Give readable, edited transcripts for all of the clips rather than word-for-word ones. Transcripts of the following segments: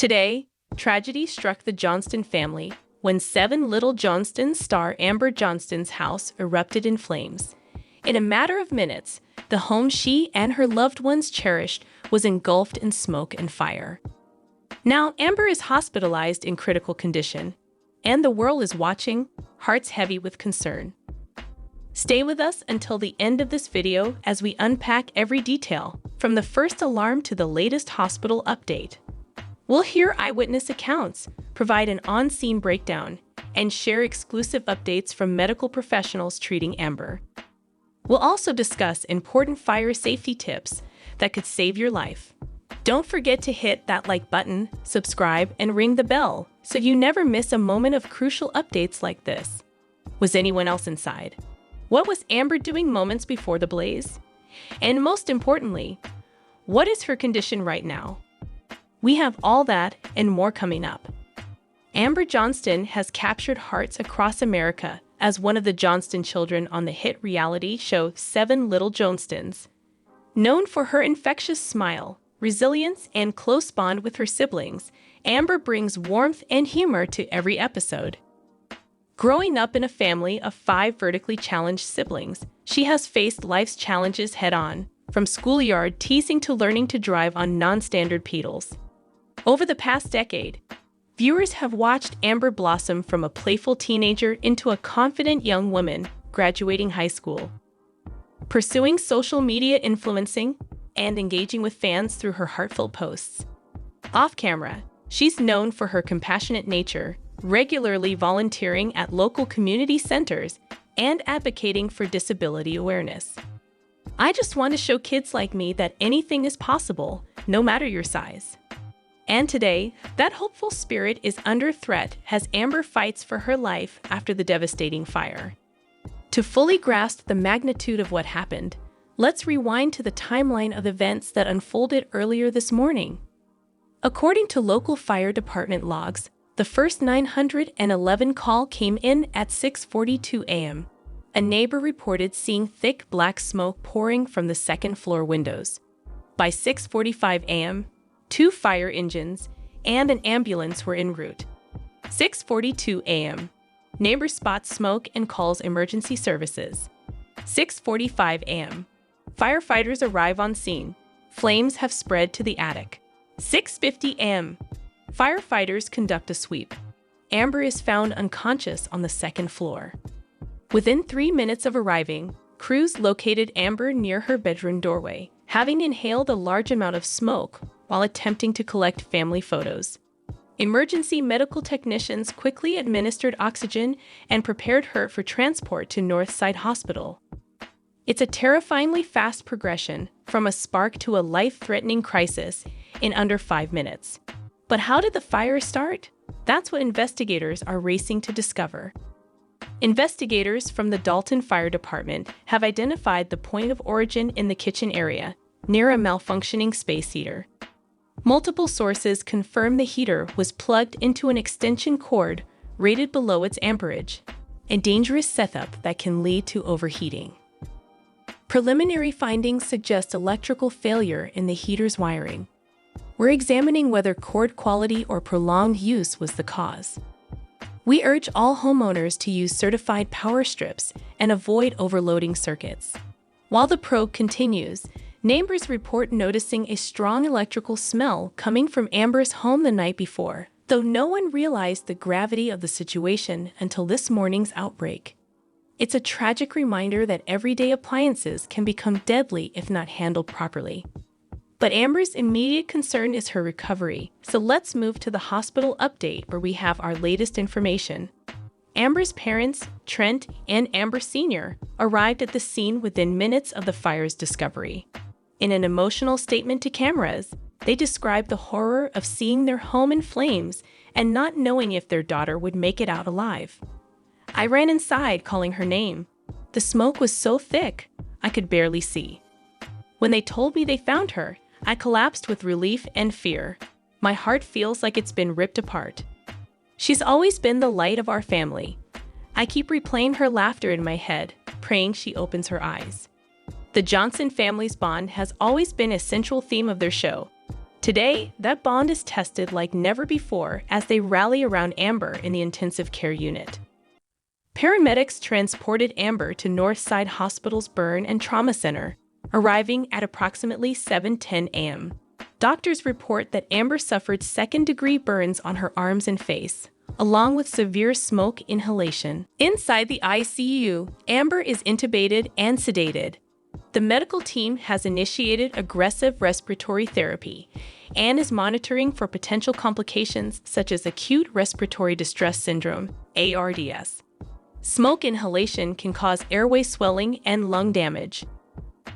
Today, tragedy struck the Johnston family when 7 little Johnstons star Amber Johnston's house erupted in flames. In a matter of minutes, the home she and her loved ones cherished was engulfed in smoke and fire. Now, Amber is hospitalized in critical condition, and the world is watching, hearts heavy with concern. Stay with us until the end of this video as we unpack every detail, from the first alarm to the latest hospital update. We'll hear eyewitness accounts, provide an on-scene breakdown, and share exclusive updates from medical professionals treating Amber. We'll also discuss important fire safety tips that could save your life. Don't forget to hit that like button, subscribe, and ring the bell so you never miss a moment of crucial updates like this. Was anyone else inside? What was Amber doing moments before the blaze? And most importantly, what is her condition right now? We have all that and more coming up. Amber Johnston has captured hearts across America as one of the Johnston children on the hit reality show 7 Little Johnstons. Known for her infectious smile, resilience, and close bond with her siblings, Amber brings warmth and humor to every episode. Growing up in a family of 5 vertically challenged siblings, she has faced life's challenges head-on, from schoolyard teasing to learning to drive on non-standard pedals. Over the past decade, viewers have watched Amber blossom from a playful teenager into a confident young woman graduating high school. Pursuing social media influencing and engaging with fans through her heartfelt posts. Off-camera, she's known for her compassionate nature, regularly volunteering at local community centers and advocating for disability awareness. I just want to show kids like me that anything is possible, no matter your size. And today, that hopeful spirit is under threat as Amber fights for her life after the devastating fire. To fully grasp the magnitude of what happened, let's rewind to the timeline of events that unfolded earlier this morning. According to local fire department logs, the first 911 call came in at 6:42 a.m. A neighbor reported seeing thick black smoke pouring from the second-floor windows. By 6:45 a.m., 2 fire engines and an ambulance were en route. 6:42 a.m. Neighbor spots smoke and calls emergency services. 6:45 a.m. Firefighters arrive on scene. Flames have spread to the attic. 6:50 a.m. Firefighters conduct a sweep. Amber is found unconscious on the second floor. Within 3 minutes of arriving, crews located Amber near her bedroom doorway, having inhaled a large amount of smoke while attempting to collect family photos. Emergency medical technicians quickly administered oxygen and prepared her for transport to Northside Hospital. It's a terrifyingly fast progression from a spark to a life-threatening crisis in under 5 minutes. But how did the fire start? That's what investigators are racing to discover. Investigators from the Dalton Fire Department have identified the point of origin in the kitchen area, near a malfunctioning space heater. Multiple sources confirm the heater was plugged into an extension cord rated below its amperage, a dangerous setup that can lead to overheating. Preliminary findings suggest electrical failure in the heater's wiring. We're examining whether cord quality or prolonged use was the cause. We urge all homeowners to use certified power strips and avoid overloading circuits. While the probe continues, neighbors report noticing a strong electrical smell coming from Amber's home the night before, though no one realized the gravity of the situation until this morning's outbreak. It's a tragic reminder that everyday appliances can become deadly if not handled properly. But Amber's immediate concern is her recovery, so let's move to the hospital update where we have our latest information. Amber's parents, Trent and Amber Sr., arrived at the scene within minutes of the fire's discovery. In an emotional statement to cameras, they described the horror of seeing their home in flames and not knowing if their daughter would make it out alive. I ran inside calling her name. The smoke was so thick, I could barely see. When they told me they found her, I collapsed with relief and fear. My heart feels like it's been ripped apart. She's always been the light of our family. I keep replaying her laughter in my head, praying she opens her eyes. The Johnson family's bond has always been a central theme of their show. Today, that bond is tested like never before as they rally around Amber in the intensive care unit. Paramedics transported Amber to Northside Hospital's Burn and Trauma Center, arriving at approximately 7:10 a.m. Doctors report that Amber suffered second-degree burns on her arms and face, along with severe smoke inhalation. Inside the ICU, Amber is intubated and sedated. The medical team has initiated aggressive respiratory therapy and is monitoring for potential complications such as acute respiratory distress syndrome, ARDS. Smoke inhalation can cause airway swelling and lung damage.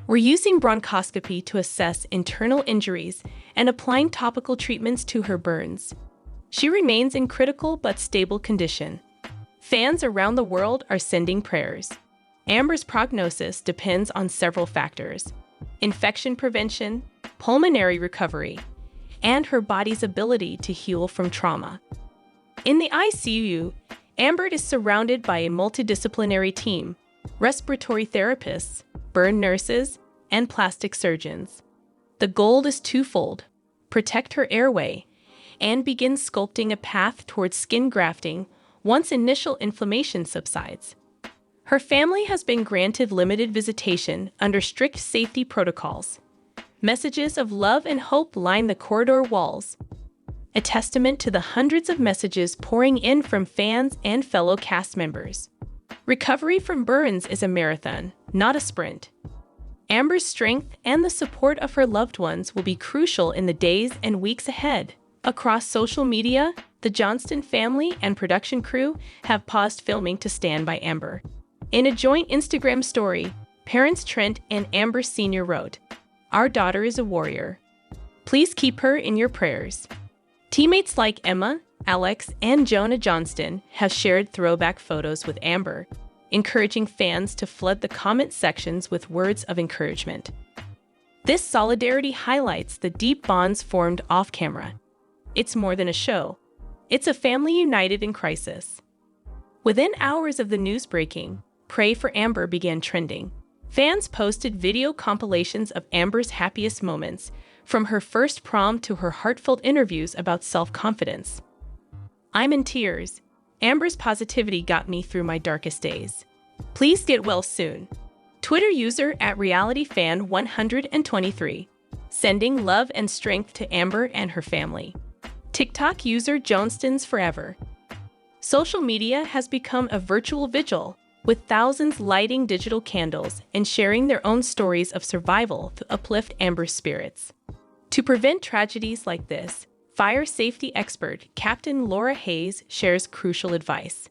We're using bronchoscopy to assess internal injuries and applying topical treatments to her burns. She remains in critical but stable condition. Fans around the world are sending prayers. Amber's prognosis depends on several factors: infection prevention, pulmonary recovery, and her body's ability to heal from trauma. In the ICU, Amber is surrounded by a multidisciplinary team: respiratory therapists, burn nurses, and plastic surgeons. The goal is twofold: protect her airway and begin sculpting a path towards skin grafting once initial inflammation subsides. Her family has been granted limited visitation under strict safety protocols. Messages of love and hope line the corridor walls, a testament to the hundreds of messages pouring in from fans and fellow cast members. Recovery from burns is a marathon, not a sprint. Amber's strength and the support of her loved ones will be crucial in the days and weeks ahead. Across social media, the Johnston family and production crew have paused filming to stand by Amber. In a joint Instagram story, parents Trent and Amber Sr. wrote, "Our daughter is a warrior. Please keep her in your prayers." Teammates like Emma, Alex, and Jonah Johnston have shared throwback photos with Amber, encouraging fans to flood the comment sections with words of encouragement. This solidarity highlights the deep bonds formed off-camera. It's more than a show. It's a family united in crisis. Within hours of the news breaking, "Pray for Amber" began trending. Fans posted video compilations of Amber's happiest moments, from her first prom to her heartfelt interviews about self-confidence. "I'm in tears. Amber's positivity got me through my darkest days. Please get well soon." Twitter user @realityfan123, sending love and strength to Amber and her family. TikTok user Johnstons forever. Social media has become a virtual vigil, with thousands lighting digital candles and sharing their own stories of survival to uplift Amber's spirits. To prevent tragedies like this, fire safety expert Captain Laura Hayes shares crucial advice.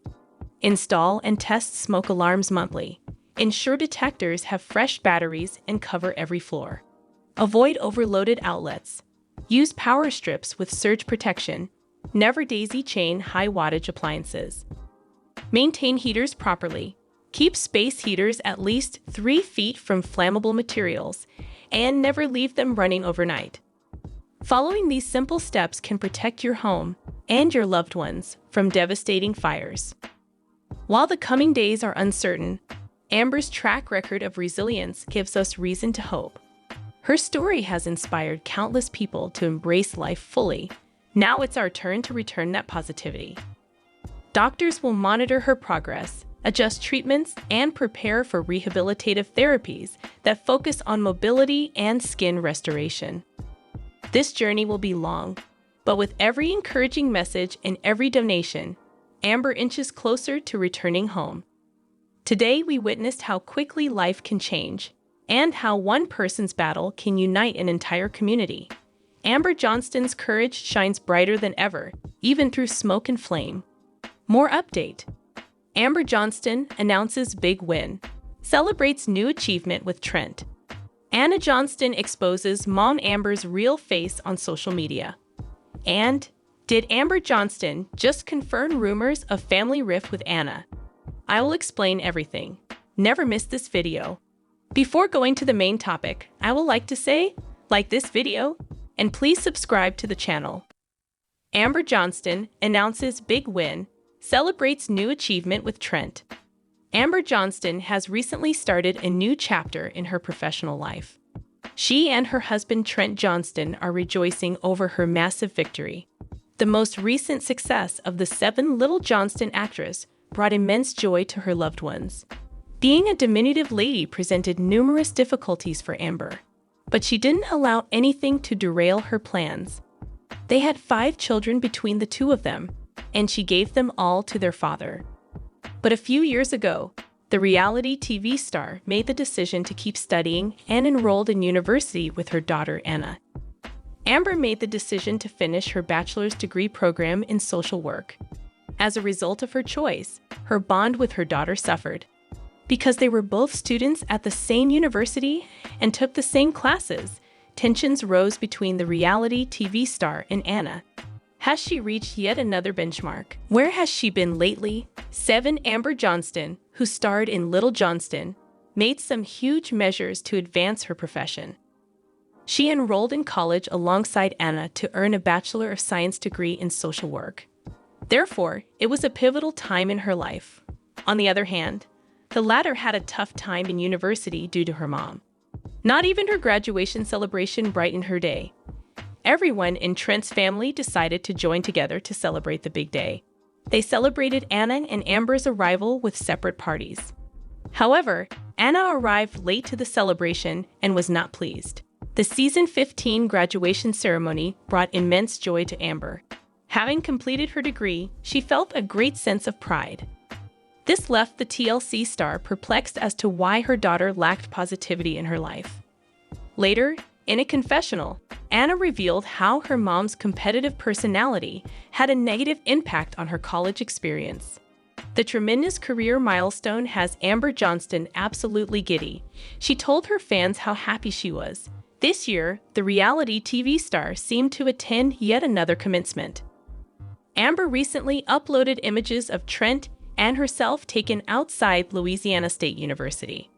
Install and test smoke alarms monthly. Ensure detectors have fresh batteries and cover every floor. Avoid overloaded outlets. Use power strips with surge protection. Never daisy chain high wattage appliances. Maintain heaters properly. Keep space heaters at least 3 feet from flammable materials, and never leave them running overnight. Following these simple steps can protect your home and your loved ones from devastating fires. While the coming days are uncertain, Amber's track record of resilience gives us reason to hope. Her story has inspired countless people to embrace life fully. Now it's our turn to return that positivity. Doctors will monitor her progress, adjust treatments, and prepare for rehabilitative therapies that focus on mobility and skin restoration. This journey will be long, but with every encouraging message and every donation, Amber inches closer to returning home. Today, we witnessed how quickly life can change and how one person's battle can unite an entire community. Amber Johnston's courage shines brighter than ever, even through smoke and flame. More update. Amber Johnston announces big win. Celebrates new achievement with Trent. Anna Johnston exposes Mom Amber's real face on social media. And did Amber Johnston just confirm rumors of family rift with Anna? I will explain everything. Never miss this video. Before going to the main topic, I would like to say, like this video, and please subscribe to the channel. Amber Johnston announces big win. Celebrates new achievement with Trent. Amber Johnston has recently started a new chapter in her professional life. She and her husband Trent Johnston are rejoicing over her massive victory. The most recent success of the 7 Little Johnston actress brought immense joy to her loved ones. Being a diminutive lady presented numerous difficulties for Amber, but she didn't allow anything to derail her plans. They had 5 children between the two of them, and she gave them all to their father. But a few years ago, the reality TV star made the decision to keep studying and enrolled in university with her daughter Anna. Amber made the decision to finish her bachelor's degree program in social work. As a result of her choice, her bond with her daughter suffered. Because they were both students at the same university and took the same classes, tensions rose between the reality TV star and Anna. Has she reached yet another benchmark? Where has she been lately? 7 Amber Johnston, who starred in Little Johnston, made some huge measures to advance her profession. She enrolled in college alongside Anna to earn a Bachelor of Science degree in social work. Therefore, it was a pivotal time in her life. On the other hand, the latter had a tough time in university due to her mom. Not even her graduation celebration brightened her day. Everyone in Trent's family decided to join together to celebrate the big day. They celebrated Anna and Amber's arrival with separate parties. However, Anna arrived late to the celebration and was not pleased. The season 15 graduation ceremony brought immense joy to Amber. Having completed her degree, she felt a great sense of pride. This left the TLC star perplexed as to why her daughter lacked positivity in her life. Later, in a confessional, Anna revealed how her mom's competitive personality had a negative impact on her college experience. The tremendous career milestone has Amber Johnston absolutely giddy. She told her fans how happy she was. This year, the reality TV star seemed to attend yet another commencement. Amber recently uploaded images of Trent and herself taken outside Louisiana State University.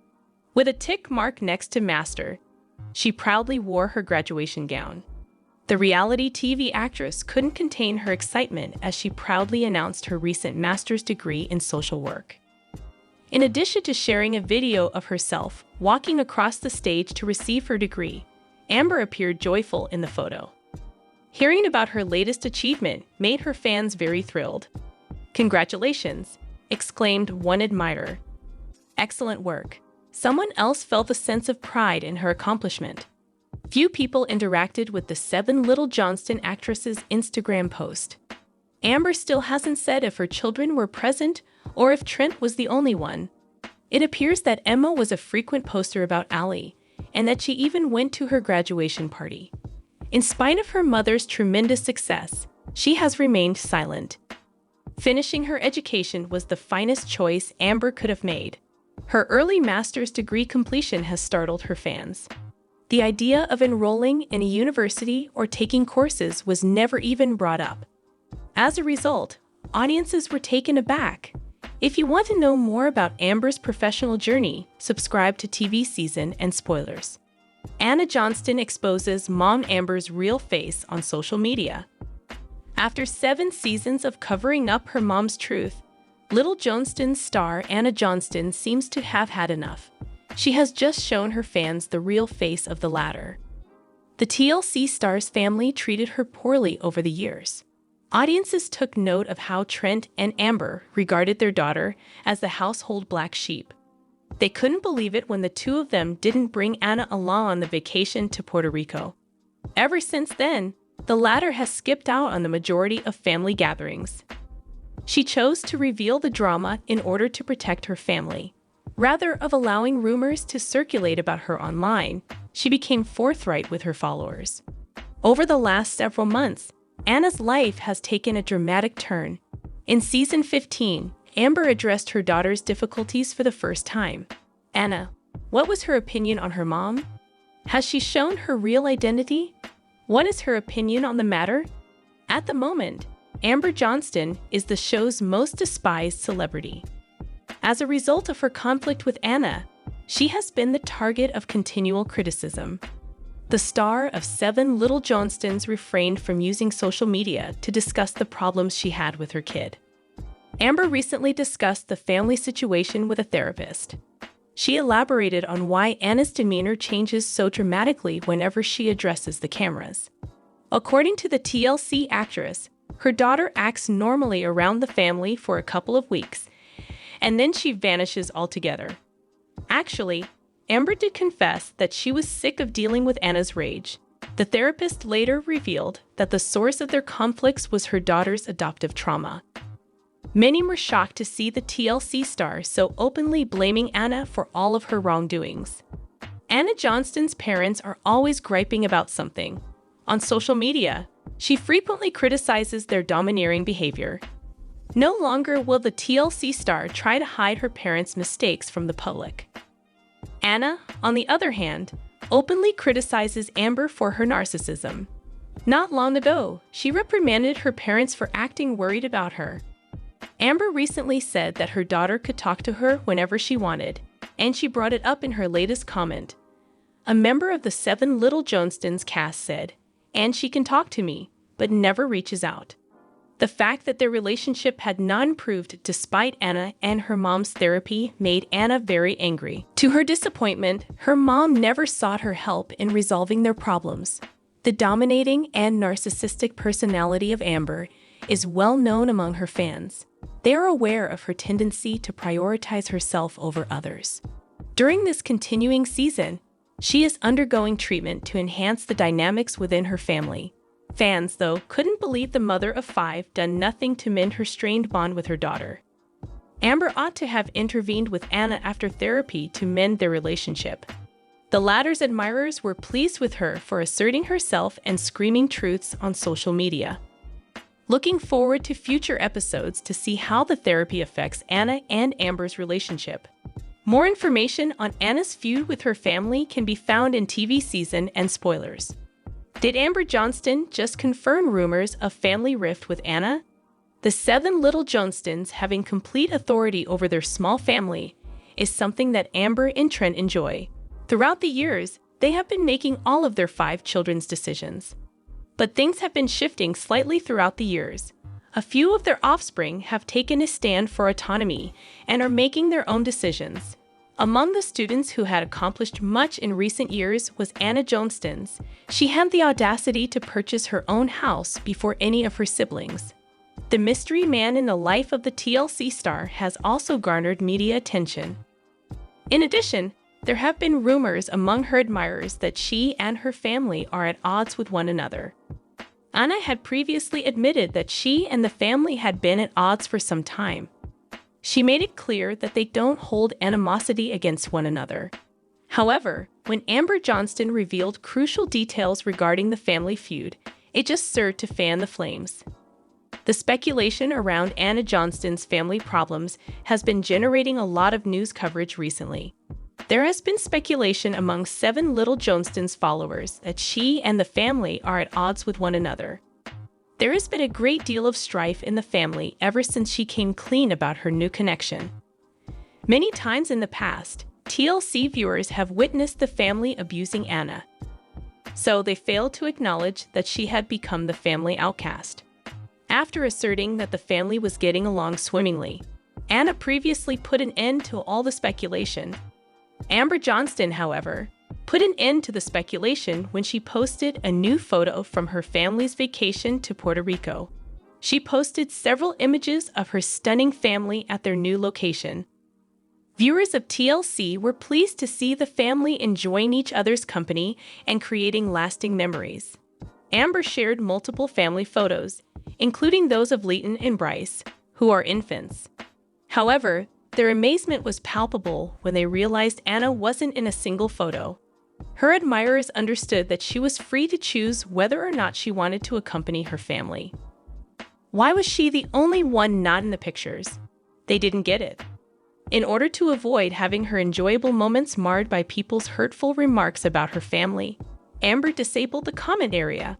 With a tick mark next to Master, she proudly wore her graduation gown. The reality TV actress couldn't contain her excitement as she proudly announced her recent master's degree in social work. In addition to sharing a video of herself walking across the stage to receive her degree, Amber appeared joyful in the photo. Hearing about her latest achievement made her fans very thrilled. "Congratulations!" exclaimed one admirer. "Excellent work." Someone else felt a sense of pride in her accomplishment. Few people interacted with the 7 Little Johnston actress's Instagram post. Amber still hasn't said if her children were present or if Trent was the only one. It appears that Emma was a frequent poster about Allie, and that she even went to her graduation party. In spite of her mother's tremendous success, she has remained silent. Finishing her education was the finest choice Amber could have made. Her early master's degree completion has startled her fans. The idea of enrolling in a university or taking courses was never even brought up. As a result, audiences were taken aback. If you want to know more about Amber's professional journey, subscribe to TV Season and Spoilers. Anna Johnston exposes Mom Amber's real face on social media. After 7 seasons of covering up her mom's truth, Little Johnston's star Anna Johnston seems to have had enough. She has just shown her fans the real face of the latter. The TLC star's family treated her poorly over the years. Audiences took note of how Trent and Amber regarded their daughter as the household black sheep. They couldn't believe it when the two of them didn't bring Anna along on the vacation to Puerto Rico. Ever since then, the latter has skipped out on the majority of family gatherings. She chose to reveal the drama in order to protect her family. Rather of allowing rumors to circulate about her online, she became forthright with her followers. Over the last several months, Anna's life has taken a dramatic turn. In season 15, Amber addressed her daughter's difficulties for the first time. Anna, what was her opinion on her mom? Has she shown her real identity? What is her opinion on the matter? At the moment, Amber Johnston is the show's most despised celebrity. As a result of her conflict with Anna, she has been the target of continual criticism. The star of 7 Little Johnstons refrained from using social media to discuss the problems she had with her kid. Amber recently discussed the family situation with a therapist. She elaborated on why Anna's demeanor changes so dramatically whenever she addresses the cameras. According to the TLC actress, her daughter acts normally around the family for a couple of weeks, and then she vanishes altogether. Actually, Amber did confess that she was sick of dealing with Anna's rage. The therapist later revealed that the source of their conflicts was her daughter's adoptive trauma. Many were shocked to see the TLC star so openly blaming Anna for all of her wrongdoings. Anna Johnston's parents are always griping about something. On social media, she frequently criticizes their domineering behavior. No longer will the TLC star try to hide her parents' mistakes from the public. Anna, on the other hand, openly criticizes Amber for her narcissism. Not long ago, she reprimanded her parents for acting worried about her. Amber recently said that her daughter could talk to her whenever she wanted, and she brought it up in her latest comment. A member of the 7 Little Johnstons cast said, "And she can talk to me, but never reaches out." The fact that their relationship had not improved despite Anna and her mom's therapy made Anna very angry. To her disappointment, her mom never sought her help in resolving their problems. The dominating and narcissistic personality of Amber is well known among her fans. They are aware of her tendency to prioritize herself over others. During this continuing season, she is undergoing treatment to enhance the dynamics within her family. Fans, though, couldn't believe the mother of 5 done nothing to mend her strained bond with her daughter. Amber ought to have intervened with Anna after therapy to mend their relationship. The latter's admirers were pleased with her for asserting herself and screaming truths on social media. Looking forward to future episodes to see how the therapy affects Anna and Amber's relationship. More information on Anna's feud with her family can be found in TV season and spoilers. Did Amber Johnston just confirm rumors of family rift with Anna? The 7 Little Johnstons having complete authority over their small family is something that Amber and Trent enjoy. Throughout the years, they have been making all of their 5 children's decisions. But things have been shifting slightly throughout the years. A few of their offspring have taken a stand for autonomy and are making their own decisions. Among the students who had accomplished much in recent years was Anna Johnstons. She had the audacity to purchase her own house before any of her siblings. The mystery man in the life of the TLC star has also garnered media attention. In addition, there have been rumors among her admirers that she and her family are at odds with one another. Anna had previously admitted that she and the family had been at odds for some time. She made it clear that they don't hold animosity against one another. However, when Amber Johnston revealed crucial details regarding the family feud, it just served to fan the flames. The speculation around Anna Johnston's family problems has been generating a lot of news coverage recently. There has been speculation among 7 Little Johnstons followers that she and the family are at odds with one another. There has been a great deal of strife in the family ever since she came clean about her new connection. Many times in the past, TLC viewers have witnessed the family abusing Anna. So they failed to acknowledge that she had become the family outcast. After asserting that the family was getting along swimmingly, Anna previously put an end to all the speculation. Amber Johnston, however, put an end to the speculation when she posted a new photo from her family's vacation to Puerto Rico. She posted several images of her stunning family at their new location. Viewers of TLC were pleased to see the family enjoying each other's company and creating lasting memories. Amber shared multiple family photos, including those of Leighton and Bryce, who are infants. However, their amazement was palpable when they realized Anna wasn't in a single photo. Her admirers understood that she was free to choose whether or not she wanted to accompany her family. Why was she the only one not in the pictures? They didn't get it. In order to avoid having her enjoyable moments marred by people's hurtful remarks about her family, Amber disabled the comment area.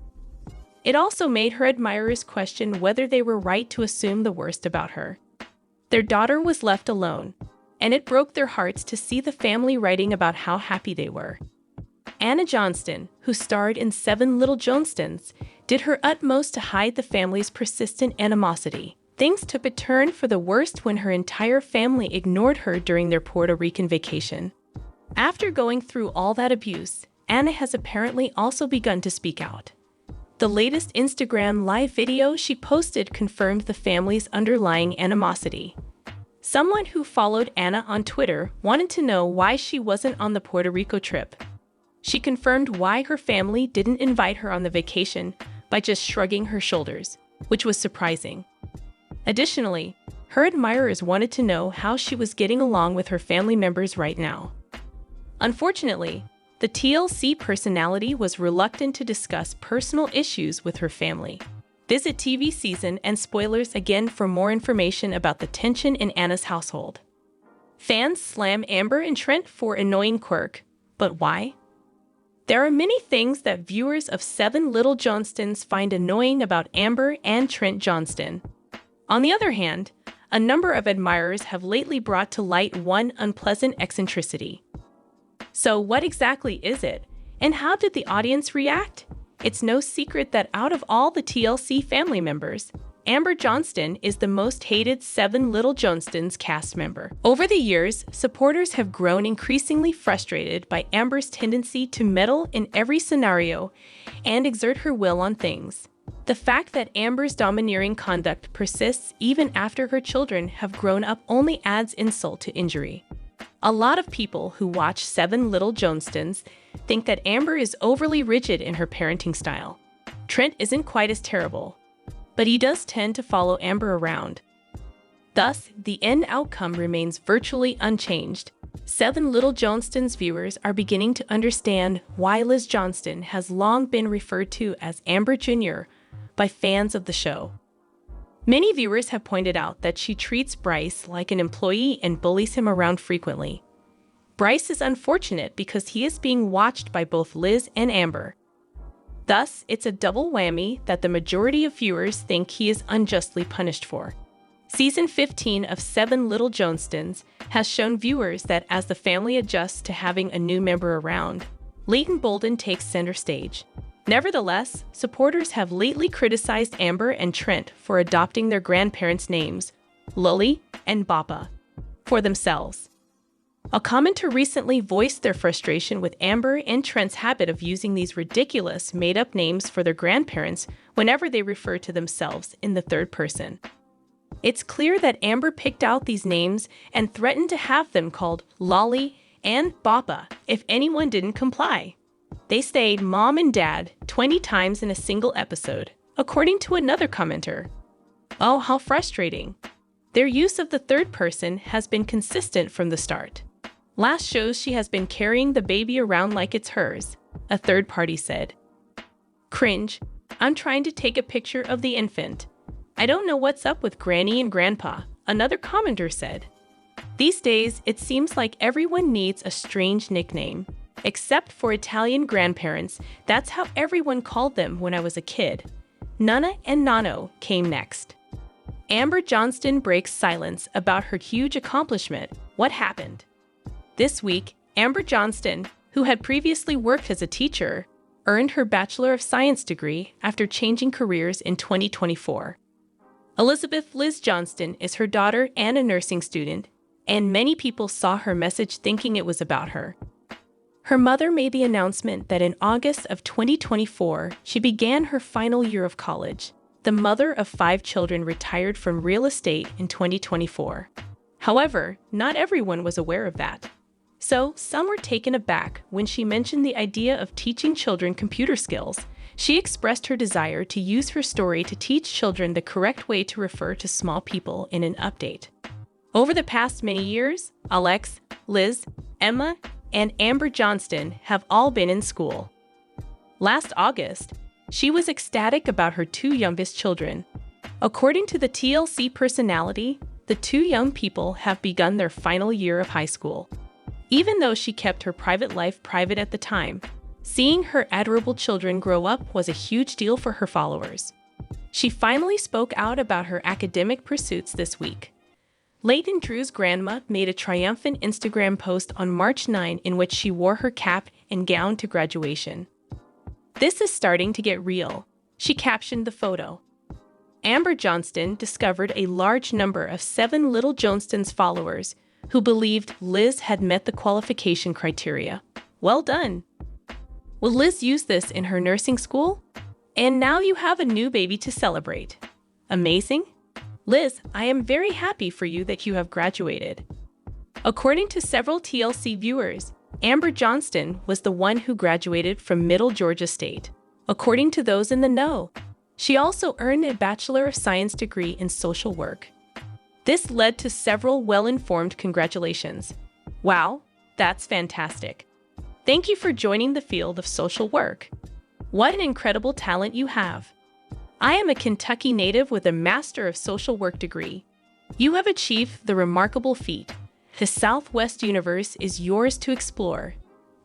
It also made her admirers question whether they were right to assume the worst about her. Their daughter was left alone, and it broke their hearts to see the family writing about how happy they were. Anna Johnston, who starred in 7 Little Johnstons, did her utmost to hide the family's persistent animosity. Things took a turn for the worst when her entire family ignored her during their Puerto Rican vacation. After going through all that abuse, Ana has apparently also begun to speak out. The latest Instagram live video she posted confirmed the family's underlying animosity. Someone who followed Ana on Twitter wanted to know why she wasn't on the Puerto Rico trip. She confirmed why her family didn't invite her on the vacation by just shrugging her shoulders, which was surprising. Additionally, her admirers wanted to know how she was getting along with her family members right now. Unfortunately, the TLC personality was reluctant to discuss personal issues with her family. Visit TV season and spoilers again for more information about the tension in Ana's household. Fans slam Amber and Trent for annoying quirk, but why? There are many things that viewers of 7 Little Johnstons find annoying about Amber and Trent Johnston. On the other hand, a number of admirers have lately brought to light one unpleasant eccentricity. So what exactly is it, and how did the audience react? It's no secret that out of all the TLC family members, Amber Johnston is the most hated 7 Little Johnstons cast member. Over the years, supporters have grown increasingly frustrated by Amber's tendency to meddle in every scenario and exert her will on things. The fact that Amber's domineering conduct persists even after her children have grown up only adds insult to injury. A lot of people who watch 7 Little Johnstons think that Amber is overly rigid in her parenting style. Trent isn't quite as terrible, but he does tend to follow Amber around. Thus, the end outcome remains virtually unchanged. 7 Little Johnstons viewers are beginning to understand why Liz Johnston has long been referred to as Amber Jr. by fans of the show. Many viewers have pointed out that she treats Bryce like an employee and bullies him around frequently. Bryce is unfortunate because he is being watched by both Liz and Amber. Thus, it's a double whammy that the majority of viewers think he is unjustly punished for. Season 15 of 7 Little Johnstons has shown viewers that as the family adjusts to having a new member around, Leighton Bolden takes center stage. Nevertheless, supporters have lately criticized Amber and Trent for adopting their grandparents' names, Lolly and Bappa, for themselves. A commenter recently voiced their frustration with Amber and Trent's habit of using these ridiculous, made-up names for their grandparents whenever they refer to themselves in the third person. It's clear that Amber picked out these names and threatened to have them called Lolly and Bappa if anyone didn't comply. They stayed mom and dad 20 times in a single episode, according to another commenter. Oh, how frustrating. Their use of the third person has been consistent from the start. Last shows she has been carrying the baby around like it's hers, a third party said. Cringe. I'm trying to take a picture of the infant. I don't know what's up with Granny and Grandpa, another commenter said. These days, it seems like everyone needs a strange nickname. Except for Italian grandparents, that's how everyone called them when I was a kid. Nana and Nano came next. Amber Johnston breaks silence about her huge accomplishment. What happened? This week, Amber Johnston, who had previously worked as a teacher, earned her Bachelor of Science degree after changing careers in 2024. Elizabeth Liz Johnston is her daughter and a nursing student, and many people saw her message thinking it was about her. Her mother made the announcement that in August of 2024, she began her final year of college. The mother of 5 children retired from real estate in 2024. However, not everyone was aware of that. So, some were taken aback when she mentioned the idea of teaching children computer skills. She expressed her desire to use her story to teach children the correct way to refer to small people in an update. Over the past many years, Alex, Liz, Emma, and Amber Johnston have all been in school. Last August, she was ecstatic about her 2 youngest children. According to the TLC personality, the 2 young people have begun their final year of high school. Even though she kept her private life private at the time, seeing her adorable children grow up was a huge deal for her followers. She finally spoke out about her academic pursuits this week. Leighton Drew's grandma made a triumphant Instagram post on March 9 in which she wore her cap and gown to graduation. This is starting to get real, she captioned the photo. Amber Johnston discovered a large number of 7 Little Johnstons followers who believed Liz had met the qualification criteria. Well done! Will Liz use this in her nursing school? And now you have a new baby to celebrate. Amazing? Liz, I am very happy for you that you have graduated. According to several TLC viewers, Amber Johnston was the one who graduated from Middle Georgia State. According to those in the know, she also earned a Bachelor of Science degree in social work. This led to several well-informed congratulations. Wow, that's fantastic. Thank you for joining the field of social work. What an incredible talent you have. I am a Kentucky native with a Master of Social Work degree. You have achieved the remarkable feat. The Southwest universe is yours to explore.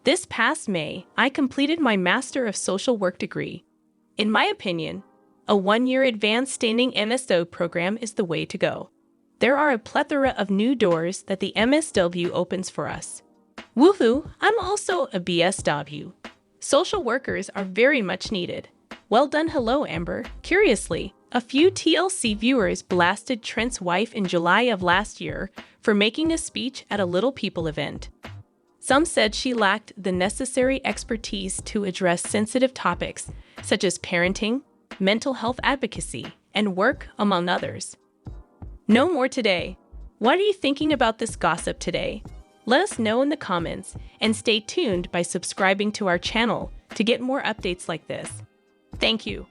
This past May, I completed my Master of Social Work degree. In my opinion, a 1-year advanced standing MSW program is the way to go. There are a plethora of new doors that the MSW opens for us. Woohoo! I'm also a BSW. Social workers are very much needed. Well done. Hello, Amber. Curiously, a few TLC viewers blasted Trent's wife in July of last year for making a speech at a Little People event. Some said she lacked the necessary expertise to address sensitive topics such as parenting, mental health advocacy, and work, among others. No more today. What are you thinking about this gossip today? Let us know in the comments, and stay tuned by subscribing to our channel to get more updates like this. Thank you.